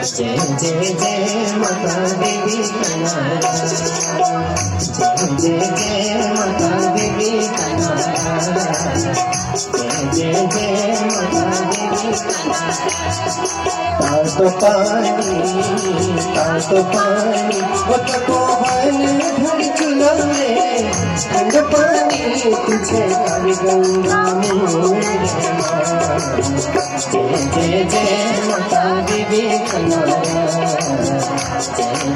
जय जय जय माता देवी कनारा, जय जय माता देवी कनारा, जय जय माता देवी कनारा। तो पानी वक्त मोहन भर चुला में ठंड पानी तुझे कर गंगा में। जय जय माता देवी कनारा,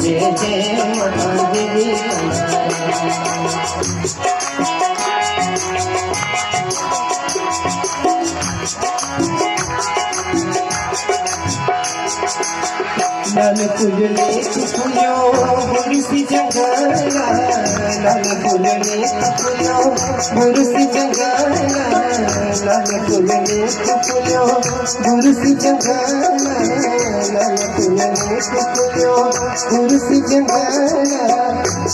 जय जय माता देवी कनारा। लाल फूलने फूलो बुरसी जंगला, लाल फूलने फूलो बुरसी जंगला, लाल फूलने फूलो बुरसी जंगला, लाल फूलने फूलो बुरसी जंगला।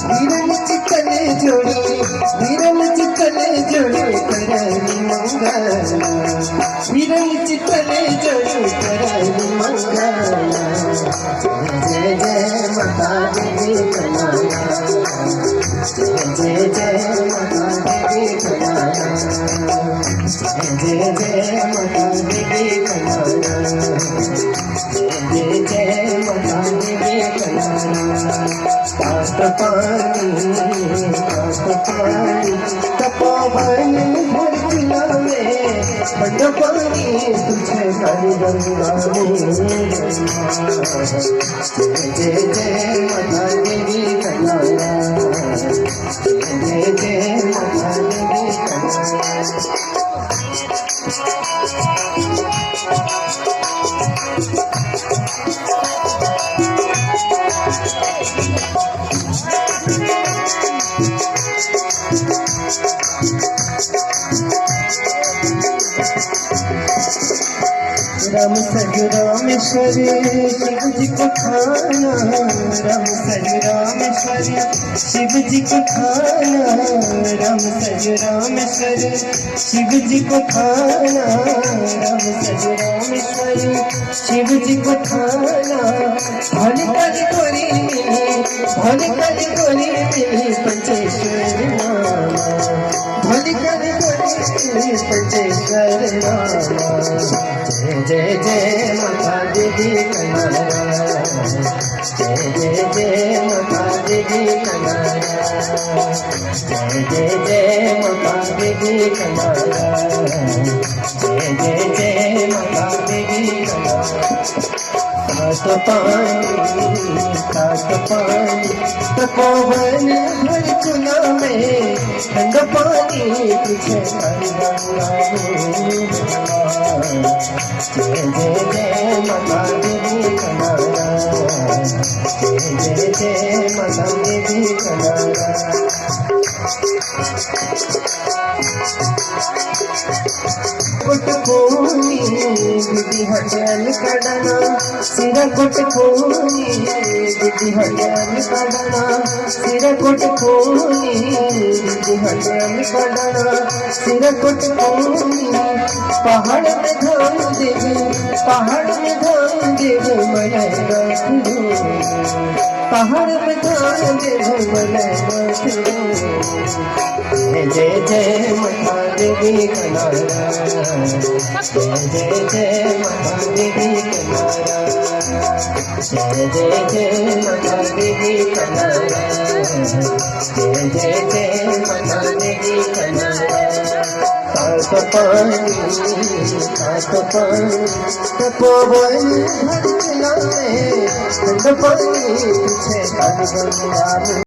धीरन चितले जोड़ी, धीरन चितले जोड़ी करनी मंगला, धीरन चितले जोड़ी करनी मंगला। जय जय माता देवी कनारा, जय जय माता देवी कनारा, जय जय माता देवी कनारा, जय जय माता देवी कनारा। पानी तपोवन भर चुला में ठंड पानी तुझे कर गंगा में। जय जय माता देवी कनारा, जय जय माता देवी कनारा। राम सज रामेश्वरी शिव जी को खाना, राम सज रामेश्वरी शिव जी को खाना, राम सज रामेश्वरी शिव जी को खाना, राम सज रामेश्वरी शिव जी को खाना। भल कल गोरी मिली, भल कल गोरी मिली पंचेश्वर नामा, भल कल गोरी मिली पंचेश्वर नामा। जय जय माता देवी कनारा, जय जय माता देवी कनारा, जय जय माता देवी कनारा, जय जय माता देवी कनारा। पानी तपोवन भर चुला में ठंड पानी तुझे कर गंगा में। जय जय जय माता देवी कनारा, जय जय माता देवी कनारा। कोटकोनी दीदी हजल कड़ना, सिर कोटकोनी दीदी हजल कड़ना, सिर कोटकोनी दीदी हजल कड़ना, सिर कोटकोनी। पहाड़ में धाम देवे, पहाड़ में धाम देवे मलय रखो, पहाड़ में धाम देवे मलय रखो। जय जय माता देवी कनारा, जय जय माता देवी कनारा, जय जय माता देवी कनारा, जय जय माता देवी कनारा। तपोवन भर चुला में ठंड पानी तुझे कर गंगा में।